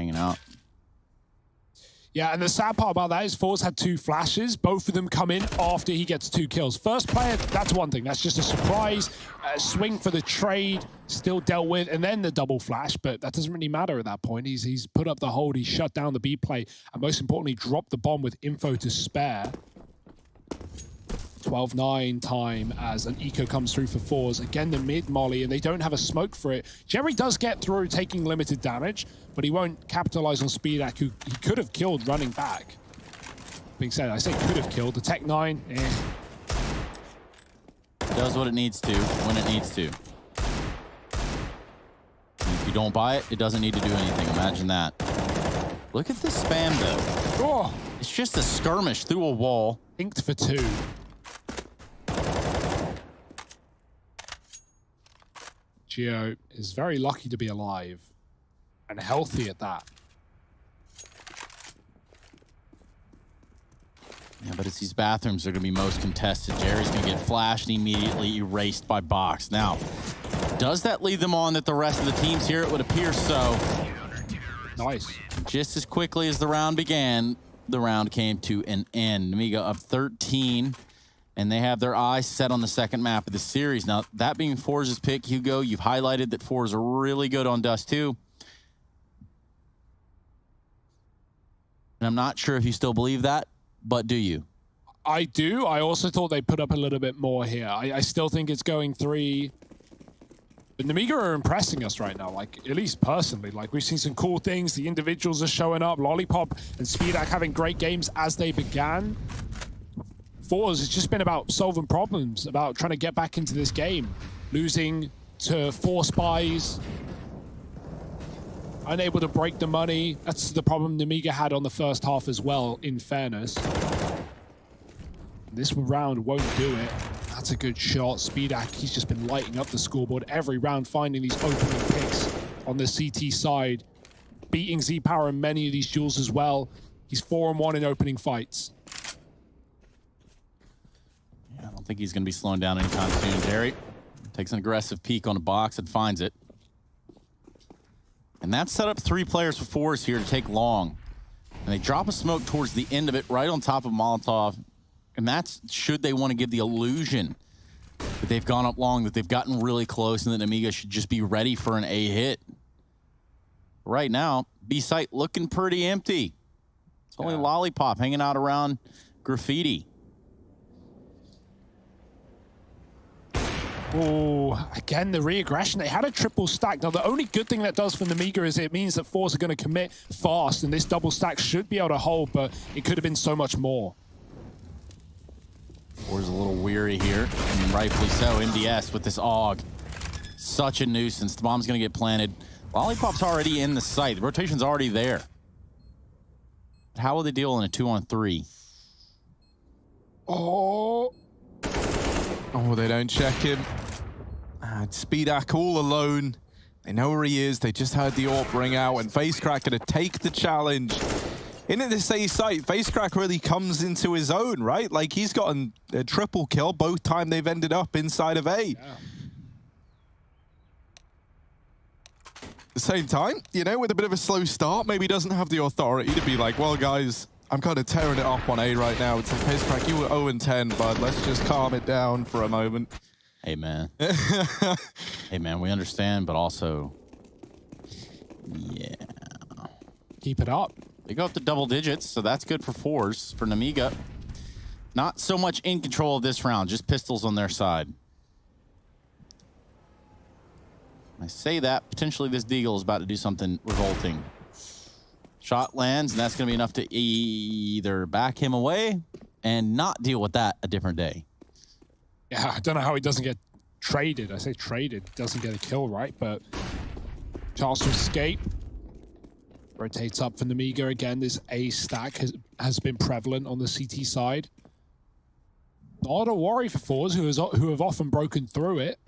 hanging out. Yeah, and the sad part about that is Forz had 2 flashes. Both of them come in after he gets 2 kills. First player, that's one thing. That's just a surprise. Swing for the trade, still dealt with, and then the double flash. But that doesn't really matter at that point. He's put up the hold, he's shut down the B play, and most importantly, dropped the bomb with info to spare. 12-9 time as an eco comes through for Forz. Again, the mid molly, and they don't have a smoke for it. Jerry does get through, taking limited damage, but he won't capitalize on Speedak, who he could have killed running back. Being said, I say could have killed. The Tech 9, Does what it needs to, when it needs to. And if you don't buy it, it doesn't need to do anything. Imagine that. Look at the spam, though. Oh, It's just a skirmish through a wall. inked for 2. Geo is very lucky to be alive and healthy at that. Yeah, but it's these bathrooms that are going to be most contested. Jerry's going to get flashed and immediately erased by Box. Now, does that lead them on that the rest of the teams here? It would appear so. Nice. Just as quickly as the round began, the round came to an end. Amiga up 13. And they have their eyes set on the second map of the series. Now, that being Forz's pick, Hugo, you've highlighted that Forz are really good on Dust 2. And I'm not sure if you still believe that, but do you? I do. I also thought they put up a little bit more here. I still think it's going 3. But Namiga are impressing us right now, like, at least personally. Like, we've seen some cool things. The individuals are showing up. Lollipop and Speedak having great games as they began. Forz has just been about solving problems, about trying to get back into this game. Losing to 4 spies. Unable to break the money. That's the problem Namiga had on the first half as well, in fairness. This round won't do it. That's a good shot. Speedak, he's just been lighting up the scoreboard every round, finding these opening picks on the CT side. Beating Z-Power in many of these duels as well. He's 4-1 in opening fights. I don't think he's going to be slowing down anytime soon. Jerry takes an aggressive peek on a box and finds it. And that set up 3 players for Forz here to take long. And they drop a smoke towards the end of it, right on top of Molotov. And that's should they want to give the illusion that they've gone up long, that they've gotten really close, and that Amiga should just be ready for an A hit. Right now, B site looking pretty empty. It's only Lollipop hanging out around Graffiti. Oh, again, the re-aggression. They had a triple stack. Now, the only good thing that does for Namiga is it means that Forz are going to commit fast, and this double stack should be able to hold, but it could have been so much more. Forz a little weary here, and rightfully so. MDS with this AUG. Such a nuisance. The bomb's going to get planted. Lollipop's already in the site. The rotation's already there. How will they deal in a 2-on-3? Oh. Oh, they don't check him. Speedak all alone. They know where he is. They just heard the AWP ring out, and FaceCrack gonna take the challenge. In this A site, FaceCrack really comes into his own, right? Like, he's gotten a triple kill both times they've ended up inside of A. Yeah. At the same time, you know, with a bit of a slow start, maybe doesn't have the authority to be like, well, guys, I'm kind of tearing it up on A right now. It's like, FaceCrack, you were 0-10, bud. Let's just calm it down for a moment. Hey, man. Hey, man, we understand, but also, yeah. Keep it up. They go up to double digits, so that's good for Forz. For Namiga, not so much in control of this round, just pistols on their side. I say that, potentially this Deagle is about to do something revolting. Shot lands, and that's going to be enough to either back him away and not deal with that a different day. Yeah, I don't know how he doesn't get traded. I say traded. Doesn't get a kill, right? But chance to escape. Rotates up for Namiga again. This A stack has been prevalent on the CT side. Not a worry for Forz, who have often broken through it.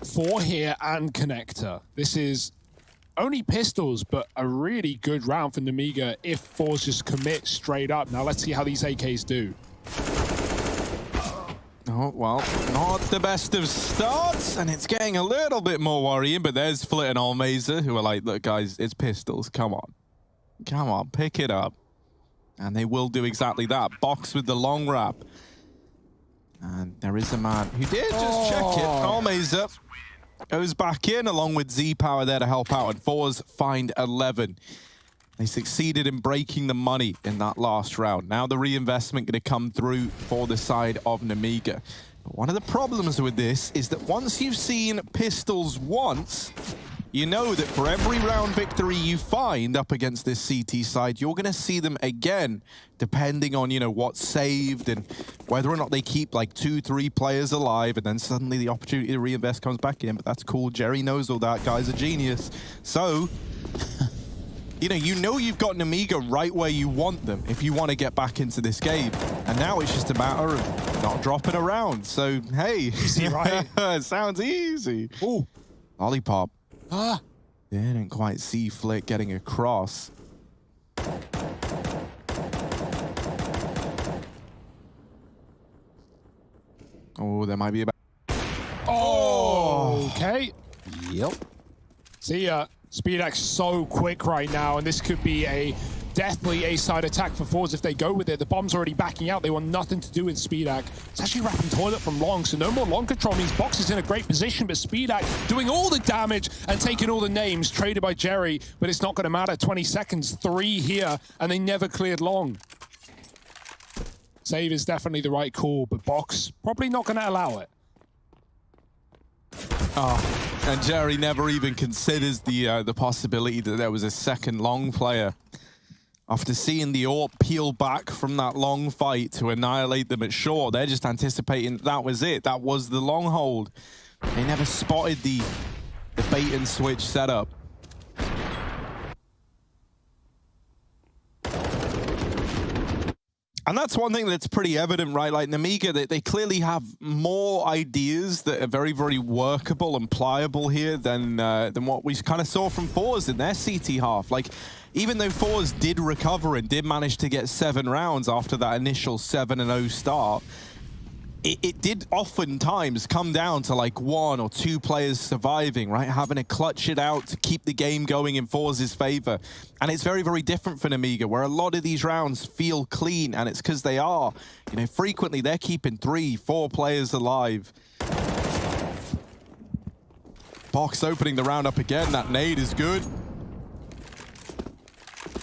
Four here and connector. This is only pistols, but a really good round for Namiga if Forz just commit straight up. Now let's see how these AKs do. Oh, well, not the best of starts, and it's getting a little bit more worrying, but there's Flit and Almeza, who are like, look, guys, it's pistols. Come on. Come on, pick it up. And they will do exactly that. Box with the long wrap. And there is a man who did just check it. Almeza goes back in, along with Z-Power there to help out, and Fours find 11. They succeeded in breaking the money in that last round. Now the reinvestment going to come through for the side of Nemiga. One of the problems with this is that once you've seen pistols once, you know that for every round victory you find up against this CT side, you're going to see them again, depending on, you know, what's saved and whether or not they keep like 2-3 players alive, and then suddenly the opportunity to reinvest comes back in. But that's cool. Jerry knows all that. Guy's a genius. So, you know you've got Nemiga right where you want them if you want to get back into this game. And now it's just a matter of not dropping around. So, hey. Easy, right? Sounds easy. Ooh. Lollipop. Ah. Didn't quite see Flick getting across. Oh, there might be a... Oh, okay. Yep. See, SpeedX so quick right now, and this could be a definitely A-side attack for Fours if they go with it. The bomb's already backing out. They want nothing to do with SpeedX. It's actually wrapping toilet from Long, so no more Long control means Box is in a great position, but SpeedX doing all the damage and taking all the names traded by Jerry, but it's not going to matter. 20 seconds, 3 here, and they never cleared Long. Save is definitely the right call, but Box probably not going to allow it. Oh, and Jerry never even considers the possibility that there was a second Long player. After seeing the AWP peel back from that Long fight to annihilate them at short, they're just anticipating that was it. That was the Long hold. They never spotted the bait and switch setup. And that's one thing that's pretty evident, right? Like Nemiga, they clearly have more ideas that are very, very workable and pliable here than what we kind of saw from Fours in their CT half. Like, even though Fours did recover and did manage to get 7 rounds after that initial 7-0 start, it did oftentimes come down to like 1 or 2 players surviving, right? Having to clutch it out to keep the game going in Fours' favor. And it's very, very different for Nemiga, where a lot of these rounds feel clean, and it's because they are. You know, frequently they're keeping 3, 4 players alive. Box opening the round up again. That nade is good.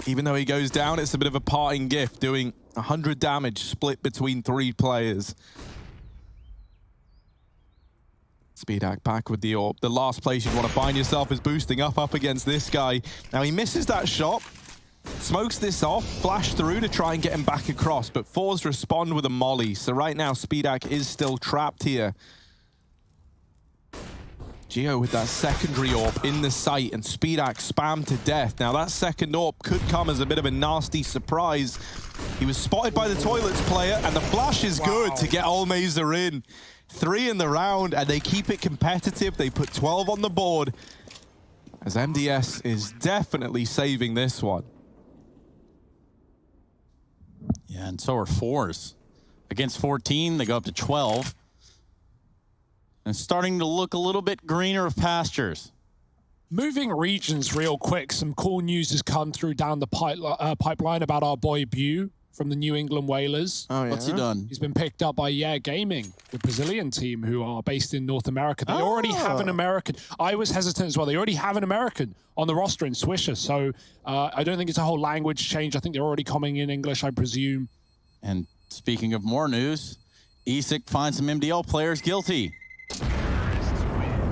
Even though he goes down, it's a bit of a parting gift, doing 100 damage split between 3 players. SpeedX back with the AWP. The last place you'd want to find yourself is boosting up against this guy. Now he misses that shot, smokes this off, flash through to try and get him back across, but Fours respond with a molly. So right now SpeedX is still trapped here. Geo with that secondary AWP in the sight, and SpeedX spammed to death. Now that second AWP could come as a bit of a nasty surprise. He was spotted by the Toilets player, and the flash is good to get Almeza in. 3 in the round, and they keep it competitive. They put 12 on the board, as MDS is definitely saving this one. Yeah, and so are Fours. Against 14, they go up to 12. And starting to look a little bit greener of pastures. Moving regions real quick, some cool news has come through down the pipeline about our boy Bew from the New England Whalers. Oh, yeah? What's he done? He's been picked up by Gaming, the Brazilian team who are based in North America. They already have an American. I was hesitant as well. They already have an American on the roster in Swisher. So I don't think it's a whole language change. I think they're already coming in English, I presume. And speaking of more news, ESIC finds some MDL players guilty.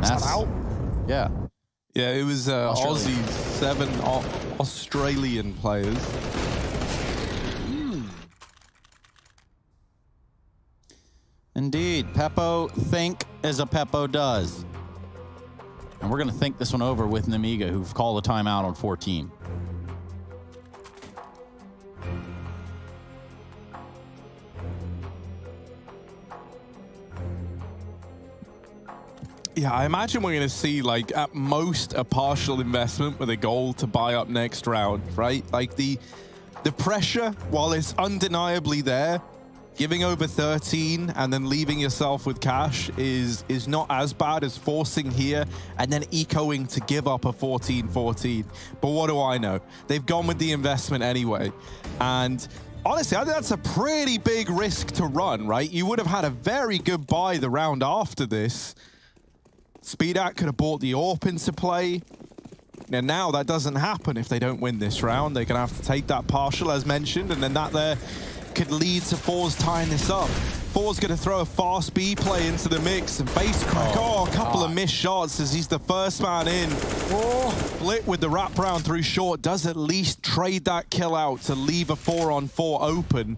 That's out. Yeah. Yeah, it was Aussie, 7 Australian players. Indeed. Peppo think as a Peppo does. And we're going to think this one over with Nemiga, who've called a timeout on 14. Yeah, I imagine we're going to see, like, at most a partial investment with a goal to buy up next round, right? Like, the pressure, while it's undeniably there, giving over 13 and then leaving yourself with cash is not as bad as forcing here and then ecoing to give up a 14-14. But what do I know? They've gone with the investment anyway. And honestly, I think that's a pretty big risk to run, right? You would have had a very good buy the round after this. Speedak could have brought the AWP into play. And now that doesn't happen if they don't win this round. They're going to have to take that partial, as mentioned, and then that there could lead to Fours tying this up. Fours going to throw a fast B play into the mix, and Face Crack, a couple of missed shots as he's the first man in. Flit with the wraparound through short, does at least trade that kill out to leave a 4-on-4 open.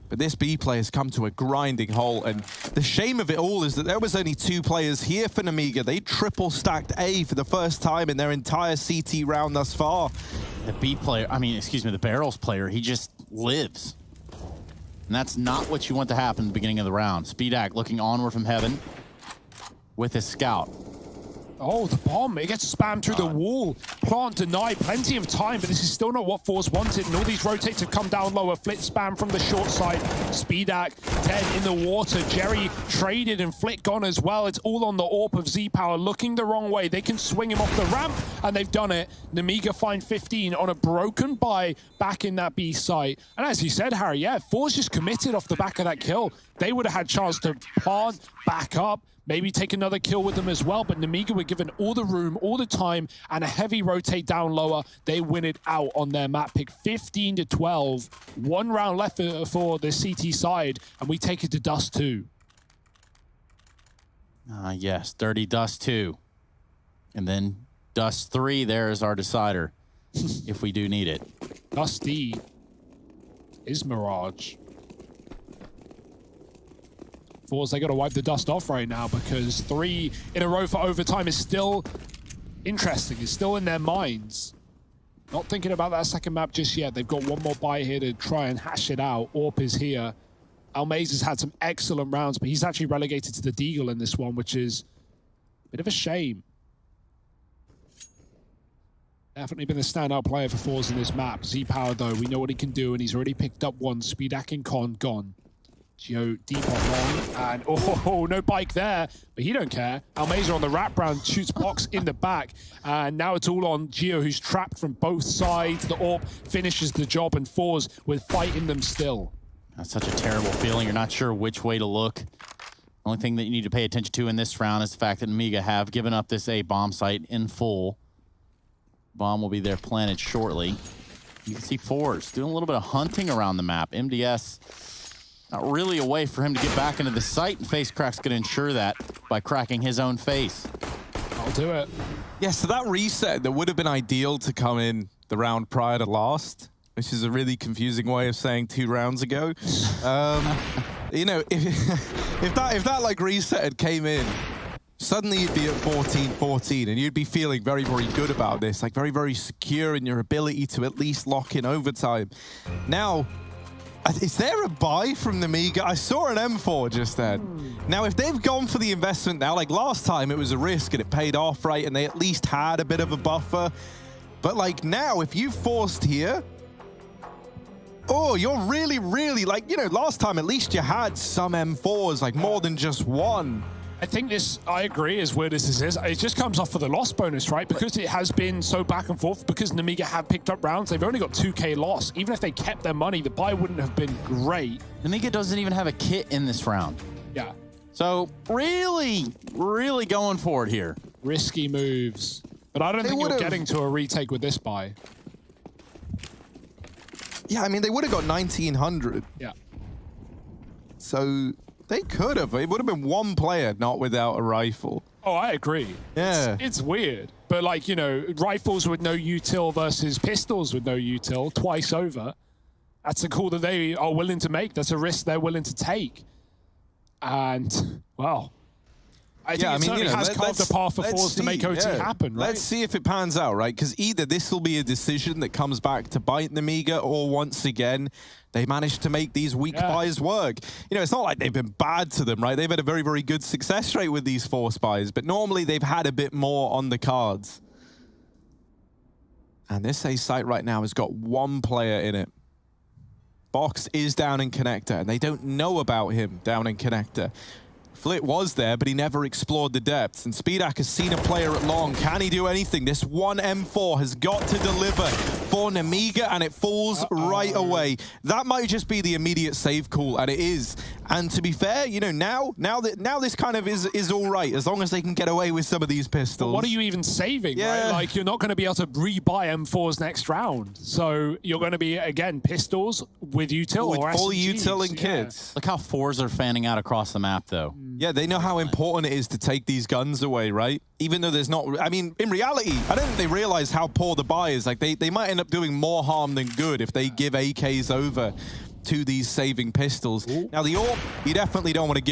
But this B play has come to a grinding halt, and the shame of it all is that there was only 2 players here for Nemiga. They triple stacked A for the first time in their entire CT round thus far. The B player, the Barrels player, he just lives. And that's not what you want to happen at the beginning of the round. Speedak looking onward from heaven with his scout. Oh, the bomb. It gets spammed through the wall. Plant denied. Plenty of time, but this is still not what Force wanted. And all these rotates have come down lower. Flit spam from the short side. Speedak dead in the water. Jerry traded and Flit gone as well. It's all on the AWP of Z-Power looking the wrong way. They can swing him off the ramp, and they've done it. Nemiga find 15 on a broken buy back in that B site. And as you said, Harry, yeah, Force just committed off the back of that kill. They would have had chance to plant, back up, maybe take another kill with them as well, but Nemiga were given all the room, all the time, and a heavy rotate down lower. They win it out on their map pick, 15-12. 1 round left for the CT side, and we take it to Dust 2. Yes, Dirty Dust 2. And then Dust 3, there is our decider, if we do need it. Dusty is Mirage. Fours, they got to wipe the dust off right now because 3 in a row for overtime is still interesting. It's still in their minds. Not thinking about that second map just yet. They've got one more buy here to try and hash it out. AWP is here. Almaze has had some excellent rounds, but he's actually relegated to the Deagle in this one, which is a bit of a shame. Definitely been the standout player for Fours in this map. Z-Power, though, we know what he can do, and he's already picked up 1. Speedak and Con gone. Geo deep on long, and no bike there, but he don't care. Almazer on the wraparound shoots Blox in the back, and now it's all on Geo, who's trapped from both sides. The AWP finishes the job, and Fours with fighting them still. That's such a terrible feeling. You're not sure which way to look. The only thing that you need to pay attention to in this round is the fact that Nemiga have given up this A bomb site in full. Bomb will be there planted shortly. You can see Fours doing a little bit of hunting around the map. MDS not really a way for him to get back into the site, and Face Crack's going to ensure that by cracking his own face. I'll do it. Yeah, so that reset that would have been ideal to come in the round prior to last, which is a really confusing way of saying 2 rounds ago. You know, if that like reset had came in, suddenly you'd be at 14-14 and you'd be feeling very, very good about this, like very, very secure in your ability to at least lock in overtime. Now, is there a buy from Nemiga? I saw an M4 just then. Now, if they've gone for the investment now, like last time it was a risk and it paid off, right? And they at least had a bit of a buffer. But like now, if you forced here, you're really, really like, you know, last time at least you had some M4s, like more than just 1. I think this, I agree, as weird as this is, it just comes off for the loss bonus, right? Because it has been so back and forth, because Nemiga have picked up rounds, they've only got 2K loss. Even if they kept their money, the buy wouldn't have been great. Nemiga doesn't even have a kit in this round. Yeah. So really, really going for it here. Risky moves. But I don't think you're getting to a retake with this buy. Yeah, I mean, they would have got 1900. Yeah. So they could have. It would have been 1 player not without a rifle. Oh, I agree. Yeah. It's weird. But like, you know, rifles with no util versus pistols with no util twice over. That's a call that they are willing to make. That's a risk they're willing to take. And, well, I think it certainly has carved a path for Fours to make OT happen, right? Let's see if it pans out, right? Because either this will be a decision that comes back to bite Nemiga, or once again, they managed to make these weak buys work. You know, it's not like they've been bad to them, right? They've had a very, very good success rate with these Force buys, but normally they've had a bit more on the cards. And this A site right now has got 1 player in it. Box is down in connector, and they don't know about him down in connector. Flit was there, but he never explored the depths. And Speedak has seen a player at long. Can he do anything? This one M4 has got to deliver for Nemiga, and it falls right away. That might just be the immediate save call, and it is. And to be fair, you know, now this kind of is all right, as long as they can get away with some of these pistols. But what are you even saving, right? Like, you're not going to be able to rebuy M4s next round. So you're going to be, again, pistols with util or full SMGs. util and kids. Look how fours are fanning out across the map, though. Yeah, they know how important it is to take these guns away, right? Even though there's not... I mean, in reality, I don't think they realize how poor the buy is. Like, they might end up doing more harm than good if they give AKs over to these saving pistols. Now, the AWP, you definitely don't want to give